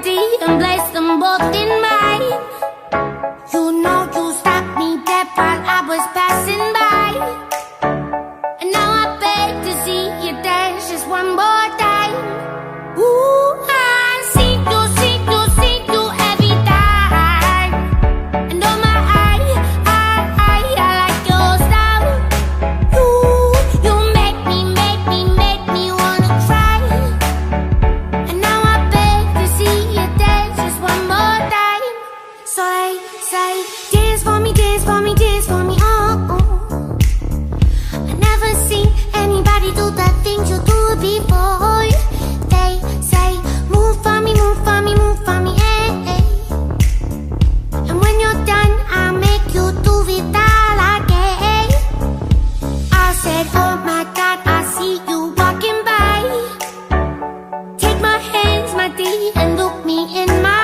D and place them both in mine. You know you stopped me dead while I was passing by, and now I beg to see you dance just one more time. Ooh, I see you every time. And oh my, I like your style. You make me wanna cry. And now I beg to see you dance just one more time. So they say, dance for me, dance for me, dance for me, oh, oh. I never seen anybody do the things you do before. They say, move for me, move for me, move for me, eh, eh. And when you're done, I'll make you do it all again. I said, oh my God, I see you walking by. Take my hands, my D, and look me in my